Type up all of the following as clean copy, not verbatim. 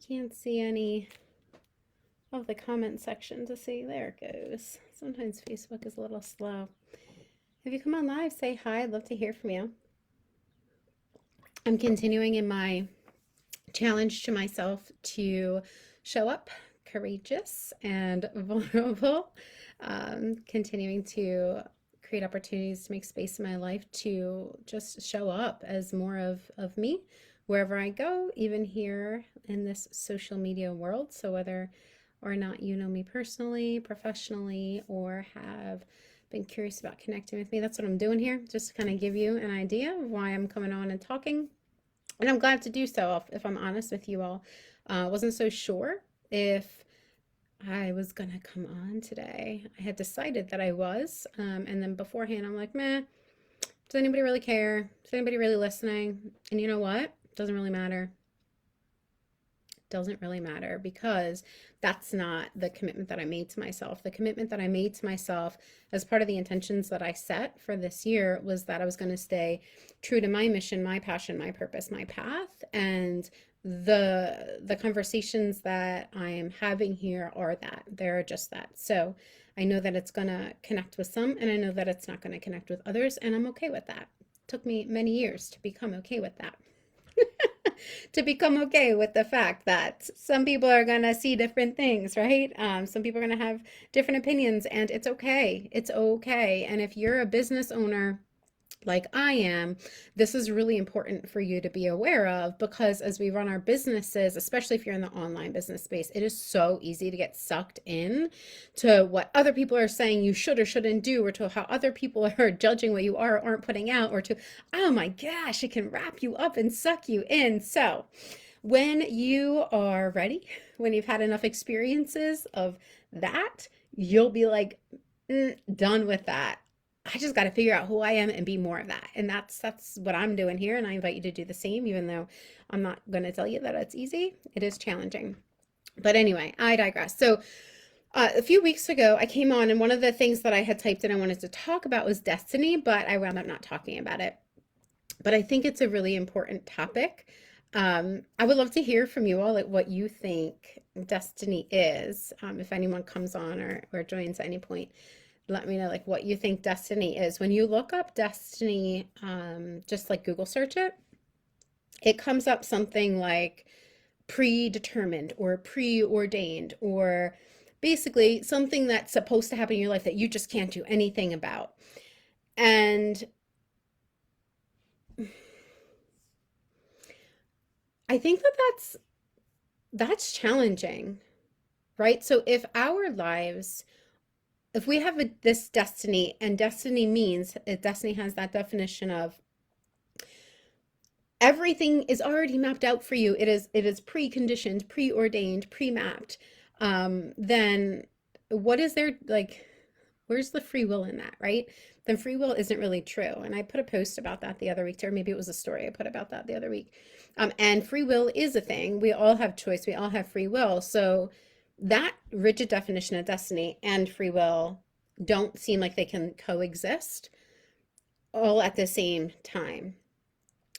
can't see any of the comment section to see. There it goes. Sometimes Facebook is a little slow. If you come on live, say hi. I'd love to hear from you. I'm continuing in my challenge to myself to show up courageous and vulnerable, continuing to create opportunities to make space in my life to just show up as more of me wherever I go, even here in this social media world. So whether or not you know me personally, professionally, or have been curious about connecting with me, that's what I'm doing here, just to kind of give you an idea of why I'm coming on and talking. And I'm glad to do so, if I'm honest with you all. Wasn't so sure if I was gonna come on today. I had decided that I was, and then beforehand I'm like, meh, does anybody really care? Is anybody really listening? And you know what? Doesn't really matter. Doesn't really matter, because that's not the commitment that I made to myself. The commitment that I made to myself as part of the intentions that I set for this year was that I was going to stay true to my mission, my passion, my purpose, my path. And the conversations that I am having here are that. They're just that. So I know that it's going to connect with some, and I know that it's not going to connect with others, and I'm okay with that. It took me many years to become okay with that. To become okay with the fact that some people are going to see different things, right? Some people are going to have different opinions, and it's okay. It's okay. And if you're a business owner like I am, this is really important for you to be aware of, because as we run our businesses, especially if you're in the online business space, it is so easy to get sucked in to what other people are saying you should or shouldn't do, or to how other people are judging what you are or aren't putting out, or to, oh my gosh, it can wrap you up and suck you in. So when you are ready, when you've had enough experiences of that, you'll be like, done with that. I just got to figure out who I am and be more of that. And that's what I'm doing here. And I invite you to do the same, even though I'm not going to tell you that it's easy. It is challenging. But anyway, I digress. So a few weeks ago, I came on, and one of the things that I had typed in I wanted to talk about was destiny, but I wound up not talking about it. But I think it's a really important topic. I would love to hear from you all, like what you think destiny is. If anyone comes on or joins at any point, let me know like what you think destiny is. When you look up destiny, just like Google search it, it comes up something like predetermined or preordained, or basically something that's supposed to happen in your life that you just can't do anything about. And I think that that's challenging, right? So if our lives, if we have this destiny, and destiny means, destiny has that definition of everything is already mapped out for you. It is preconditioned, preordained, pre-mapped. Then what is there, like, where's the free will in that, right? Then free will isn't really true. And I put a post about that the other week, or maybe it was a story I put about that the other week. And free will is a thing. We all have choice. We all have free will. So that rigid definition of destiny and free will don't seem like they can coexist all at the same time.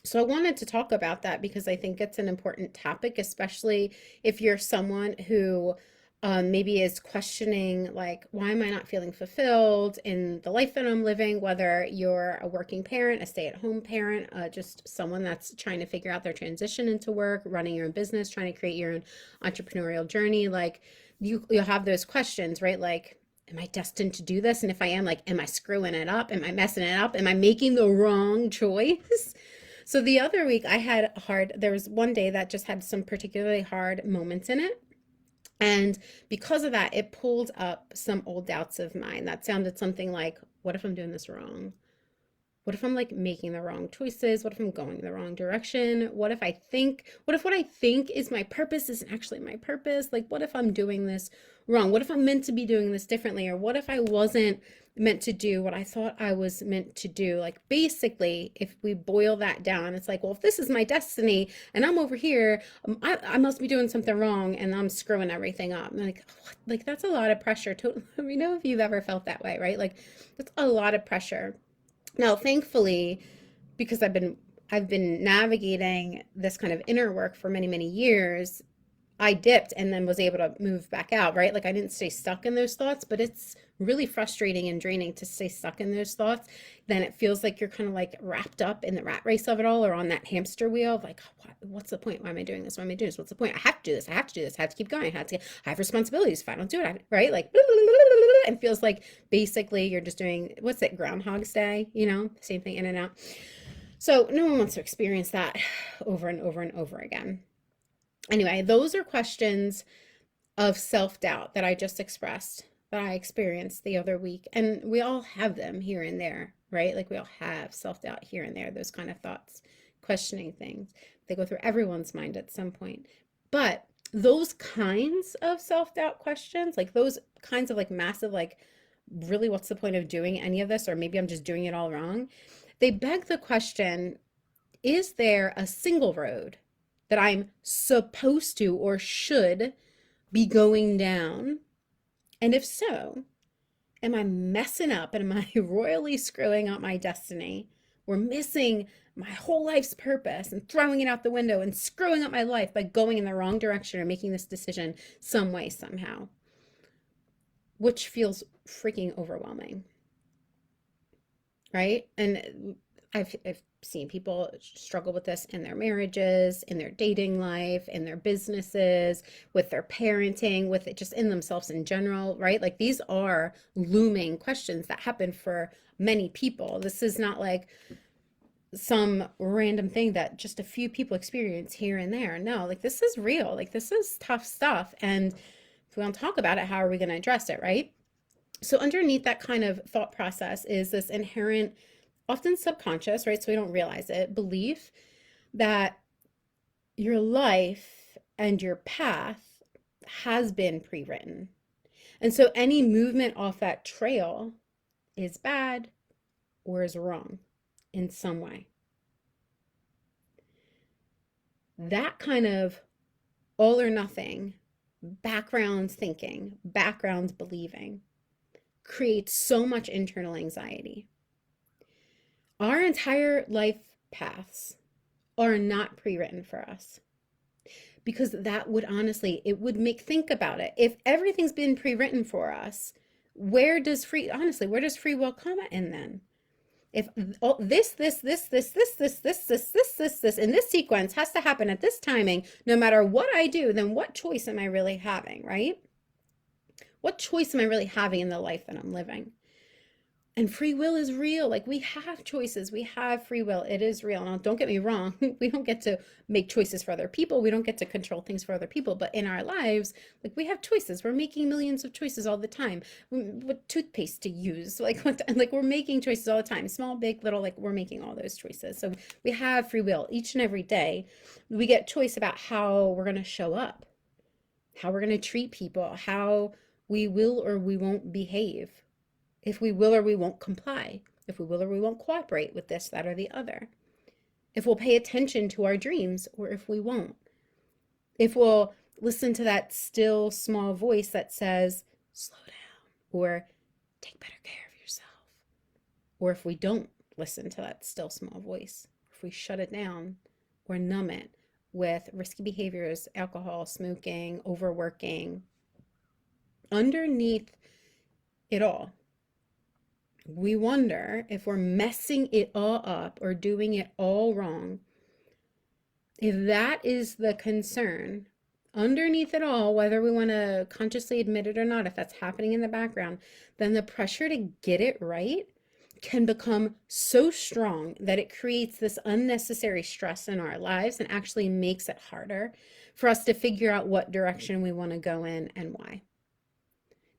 So I wanted to talk about that because I think it's an important topic, especially if you're someone who maybe is questioning, like, why am I not feeling fulfilled in the life that I'm living? Whether you're a working parent, a stay-at-home parent, just someone that's trying to figure out their transition into work, running your own business, trying to create your own entrepreneurial journey, like you'll have those questions, right? Like, am I destined to do this? And if I am, like, am I screwing it up? Am I messing it up? Am I making the wrong choice? So the other week I had there was one day that just had some particularly hard moments in it. And because of that, it pulled up some old doubts of mine that sounded something like, what if I'm doing this wrong? What if I'm like making the wrong choices? What if I'm going the wrong direction? What if what I think is my purpose isn't actually my purpose? Like, what if I'm doing this wrong? What if I'm meant to be doing this differently? Or what if I wasn't meant to do what I thought I was meant to do? Like, basically, if we boil that down, it's like, well, if this is my destiny and I'm over here, I must be doing something wrong and I'm screwing everything up. And like, what? Like, that's a lot of pressure. Let me know if you've ever felt that way, right? Like, that's a lot of pressure. Now, thankfully, because I've been navigating this kind of inner work for many, many years, I dipped and then was able to move back out, right? Like I didn't stay stuck in those thoughts, but it's really frustrating and draining to stay stuck in those thoughts. Then it feels like you're kind of like wrapped up in the rat race of it all, or on that hamster wheel of like, what's the point? Why am I doing this? Why am I doing this? What's the point? I have to do this. I have to do this. I have to keep going. I have responsibilities. If I don't do it, right? Like, and feels like basically you're just doing, what's it, Groundhog's Day, same thing in and out. So no one wants to experience that over and over and over again. Anyway, those are questions of self-doubt that I just expressed, that I experienced the other week. And we all have them here and there, right? Like we all have self-doubt here and there, those kind of thoughts, questioning things. They go through everyone's mind at some point. But those kinds of self-doubt questions, like those kinds of like massive, like, really, what's the point of doing any of this? Or maybe I'm just doing it all wrong. They beg the question, is there a single road that I'm supposed to or should be going down? And if so, am I messing up and am I royally screwing up my destiny, or missing my whole life's purpose and throwing it out the window and screwing up my life by going in the wrong direction or making this decision some way, somehow? Which feels freaking overwhelming, right? And I've seen people struggle with this in their marriages, in their dating life, in their businesses, with their parenting, with it just in themselves in general, right? Like these are looming questions that happen for many people. This is not like some random thing that just a few people experience here and there. No, like this is real. Like this is tough stuff. And if we don't talk about it, how are we going to address it, right? So underneath that kind of thought process is this inherent, often subconscious, right? So we don't realize it, belief that your life and your path has been pre-written. And so any movement off that trail is bad or is wrong in some way. That kind of all or nothing background thinking, background believing creates so much internal anxiety. Our entire life paths are not pre-written for us, because that would honestly, it would make, think about it. If everything's been pre-written for us, where does free will come in then? If all this, in this sequence has to happen at this timing, no matter what I do, then what choice am I really having, right? What choice am I really having in the life that I'm living? And free will is real. Like we have choices. We have free will. It is real. Now, don't get me wrong. We don't get to make choices for other people. We don't get to control things for other people. But in our lives, like we have choices. We're making millions of choices all the time. What toothpaste to use? Like we're making choices all the time. Small, big, little, like we're making all those choices. So we have free will each and every day. We get choice about how we're going to show up, how we're going to treat people, how we will or we won't behave, if we will or we won't comply, if we will or we won't cooperate with this, that, or the other, if we'll pay attention to our dreams or if we won't, if we'll listen to that still small voice that says, slow down, or take better care of yourself, or if we don't listen to that still small voice, if we shut it down or numb it with risky behaviors, alcohol, smoking, overworking. Underneath it all, we wonder if we're messing it all up or doing it all wrong. If that is the concern underneath it all, whether we want to consciously admit it or not, if that's happening in the background, then the pressure to get it right can become so strong that it creates this unnecessary stress in our lives and actually makes it harder for us to figure out what direction we want to go in and why.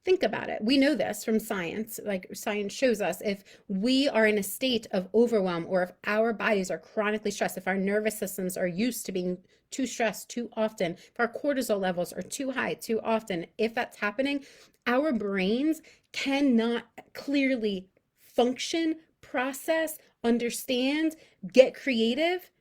Think about it. We know this from science. Like science shows us, if we are in a state of overwhelm, or if our bodies are chronically stressed, if our nervous systems are used to being too stressed too often, if our cortisol levels are too high too often, if that's happening, our brains cannot clearly function, process, understand, get creative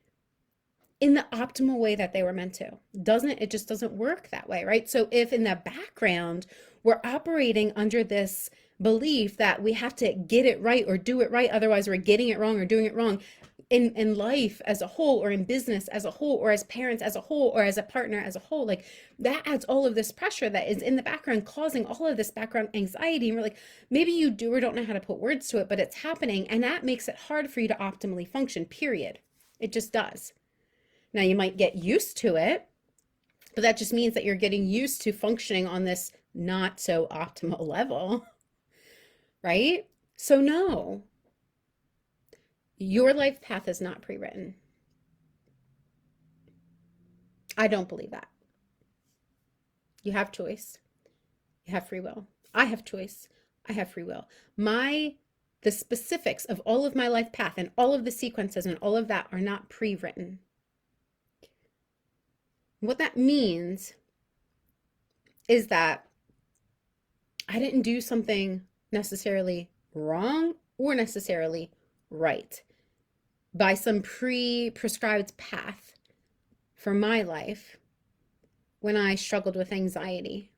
in the optimal way that they were meant to. It just doesn't work that way, right? So if in the background we're operating under this belief that we have to get it right or do it right, otherwise we're getting it wrong or doing it wrong in life as a whole, or in business as a whole, or as parents as a whole, or as a partner as a whole. Like, that adds all of this pressure that is in the background, causing all of this background anxiety. And we're like, maybe you do or don't know how to put words to it, but it's happening, and that makes it hard for you to optimally function, period. It just does. Now, you might get used to it, but that just means that you're getting used to functioning on this not so optimal level, right? So no, your life path is not pre-written. I don't believe that. You have choice. You have free will. I have choice. I have free will. The specifics of all of my life path and all of the sequences and all of that are not pre-written. What that means is that I didn't do something necessarily wrong or necessarily right by some pre-prescribed path for my life when I struggled with anxiety,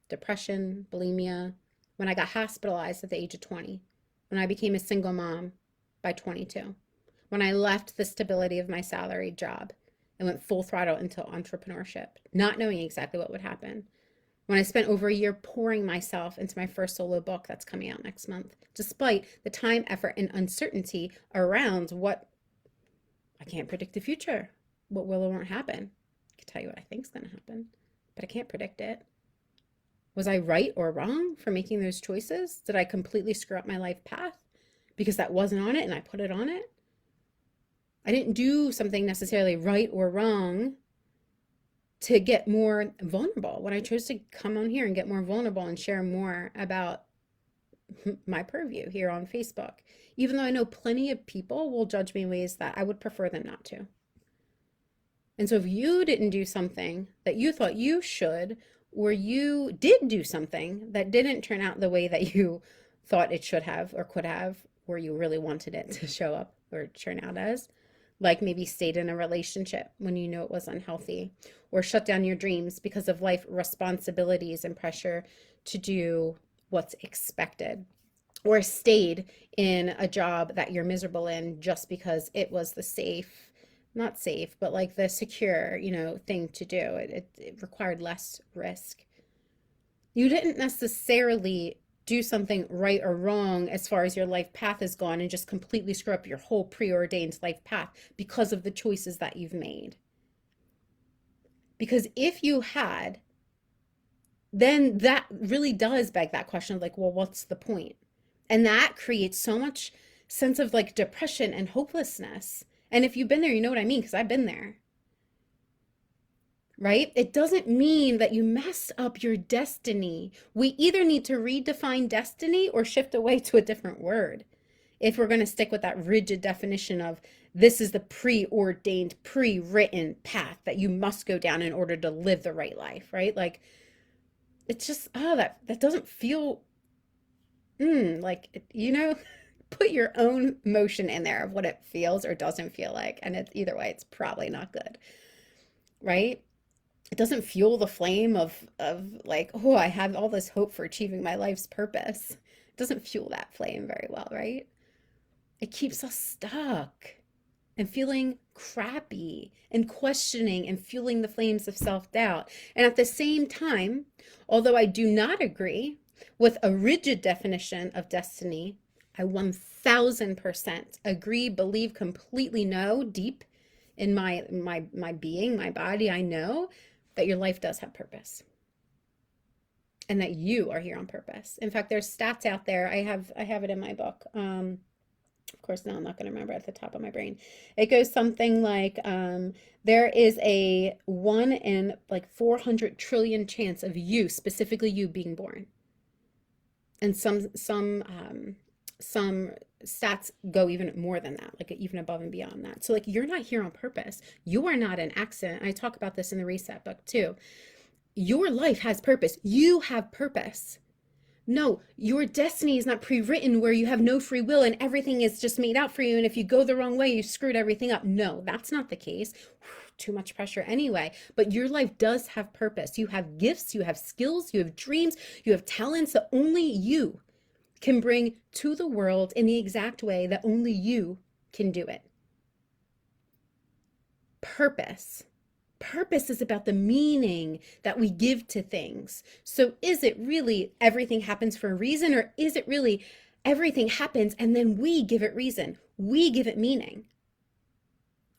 depression, bulimia, when I got hospitalized at the age of 20, when I became a single mom by 22, when I left the stability of my salaried job and went full throttle into entrepreneurship, not knowing exactly what would happen. When I spent over a year pouring myself into my first solo book that's coming out next month, despite the time, effort, and uncertainty around what I can't predict the future, what will or won't happen. I can tell you what I think is going to happen, but I can't predict it. Was I right or wrong for making those choices? Did I completely screw up my life path because that wasn't on it and I put it on it? I didn't do something necessarily right or wrong to get more vulnerable. When I chose to come on here and get more vulnerable and share more about my purview here on Facebook, even though I know plenty of people will judge me in ways that I would prefer them not to. And so if you didn't do something that you thought you should, or you did do something that didn't turn out the way that you thought it should have or could have, or you really wanted it to show up or turn out as, like maybe stayed in a relationship when you knew it was unhealthy, or shut down your dreams because of life responsibilities and pressure to do what's expected, or stayed in a job that you're miserable in just because it was the safe, not safe, but like the secure, thing to do. It required less risk. You didn't necessarily do something right or wrong as far as your life path is gone and just completely screw up your whole preordained life path because of the choices that you've made. Because if you had, then that really does beg that question of like, well, what's the point? And that creates so much sense of like depression and hopelessness. And if you've been there, you know what I mean, because I've been there. Right? It doesn't mean that you messed up your destiny. We either need to redefine destiny or shift away to a different word if we're going to stick with that rigid definition of this is the preordained, pre-written path that you must go down in order to live the right life, right? Like, it's just, that doesn't feel, put your own motion in there of what it feels or doesn't feel like. And either way, it's probably not good, right? It doesn't fuel the flame of like, oh, I have all this hope for achieving my life's purpose. It doesn't fuel that flame very well, right? It keeps us stuck and feeling crappy and questioning and fueling the flames of self-doubt. And at the same time, although I do not agree with a rigid definition of destiny, I 1000% agree, believe, completely know deep in my being, my body, I know that your life does have purpose and that you are here on purpose. In fact, there's stats out there. I have it in my book. Of course, now I'm not going to remember at the top of my brain. It goes something like there is a 1 in like 400 trillion chance of you, specifically you, being born. And some stats go even more than that, like even above and beyond that. So like, you're not here on purpose. You are not an accident. I talk about this in the Reset book too. Your life has purpose. You have purpose. No, your destiny is not pre-written where you have no free will and everything is just made out for you. And if you go the wrong way, you screwed everything up. No, that's not the case. not too much pressure anyway. But your life does have purpose. You have gifts, you have skills, you have dreams, you have talents that only you can bring to the world in the exact way that only you can do it. Purpose. Purpose is about the meaning that we give to things. So is it really everything happens for a reason, or is it really everything happens and then we give it reason? We give it meaning.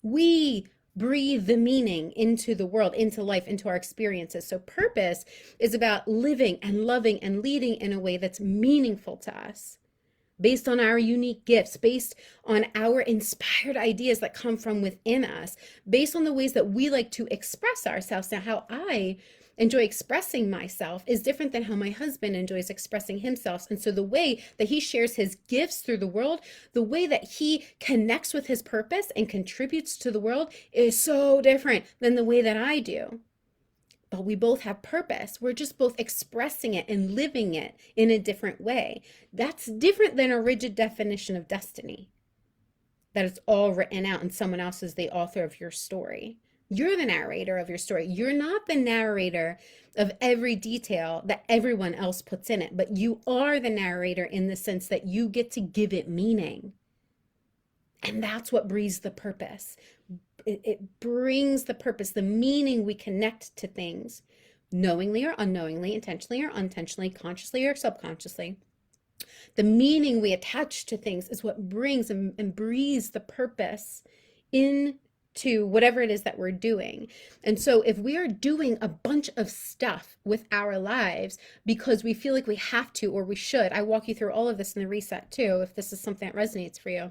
We breathe the meaning into the world, into life, into our experiences. So purpose is about living and loving and leading in a way that's meaningful to us, based on our unique gifts, based on our inspired ideas that come from within us, based on the ways that we like to express ourselves. Now, how I enjoy expressing myself is different than how my husband enjoys expressing himself. And so the way that he shares his gifts through the world, the way that he connects with his purpose and contributes to the world is so different than the way that I do. But we both have purpose. We're just both expressing it and living it in a different way. That's different than a rigid definition of destiny, that it's all written out and someone else is the author of your story. You're the narrator of your story. You're not the narrator of every detail that everyone else puts in it, but you are the narrator in the sense that you get to give it meaning. And that's what breathes the purpose. It brings the purpose, the meaning we connect to things, knowingly or unknowingly, intentionally or unintentionally, consciously or subconsciously. The meaning we attach to things is what brings and breathes the purpose into whatever it is that we're doing. And so if we are doing a bunch of stuff with our lives because we feel like we have to or we should, I walk you through all of this in the reset too, if this is something that resonates for you,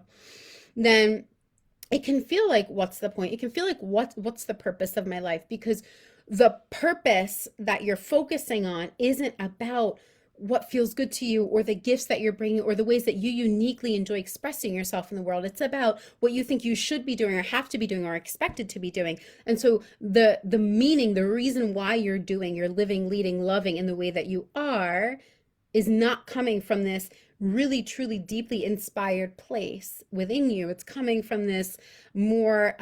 then it can feel like, what's the point? It can feel like, what's the purpose of my life? Because the purpose that you're focusing on isn't about what feels good to you or the gifts that you're bringing or the ways that you uniquely enjoy expressing yourself in the world. It's about what you think you should be doing or have to be doing or are expected to be doing. And so the meaning, the reason why you're living, leading, loving in the way that you are is not coming from this really, truly, deeply inspired place within you. It's coming from this more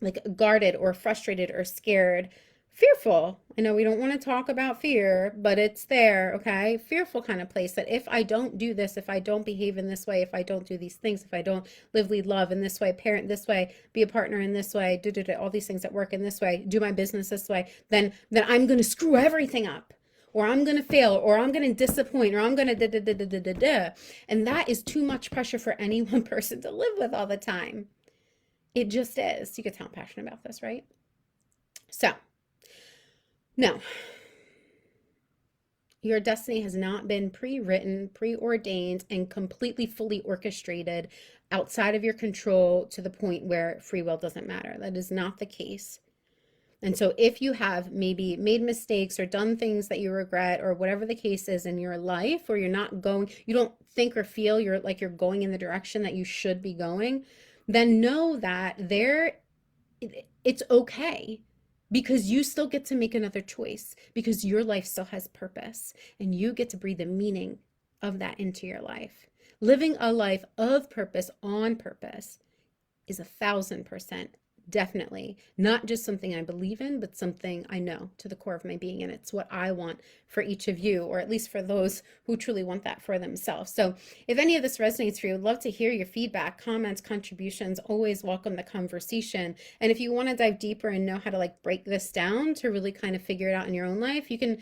like guarded or frustrated or scared, fearful. I know we don't want to talk about fear, but it's there, okay? Fearful kind of place that if I don't do this, if I don't behave in this way, if I don't do these things, if I don't live, lead, love in this way, parent this way, be a partner in this way, all these things that work in this way, do my business this way, then I'm going to screw everything up, or I'm going to fail, or I'm going to disappoint, or I'm going to And that is too much pressure for any one person to live with all the time. It just is. You can tell I'm passionate about this, right? So, no, your destiny has not been pre-written, preordained, and completely fully orchestrated outside of your control to the point where free will doesn't matter. That is not the case. And so if you have maybe made mistakes or done things that you regret or whatever the case is in your life, or you don't think or feel you're going in the direction that you should be going, then know that it's okay, because you still get to make another choice, because your life still has purpose and you get to breathe the meaning of that into your life. Living a life of purpose on purpose is 1,000% definitely not just something I believe in, but something I know to the core of my being. And it's what I want for each of you, or at least for those who truly want that for themselves. So if any of this resonates for you, I'd love to hear your feedback, comments, contributions. Always welcome the conversation. And if you want to dive deeper and know how to break this down to really kind of figure it out in your own life, you can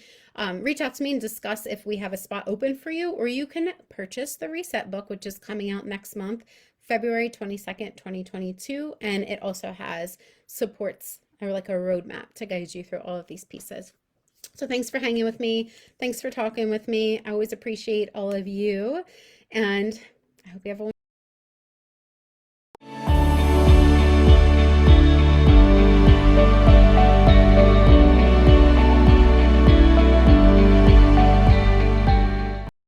reach out to me and discuss if we have a spot open for you, or you can purchase the Reset book, which is coming out next month, February 22nd, 2022, and it also has supports or a roadmap to guide you through all of these pieces. So thanks for hanging with me. Thanks for talking with me. I always appreciate all of you, and I hope you have a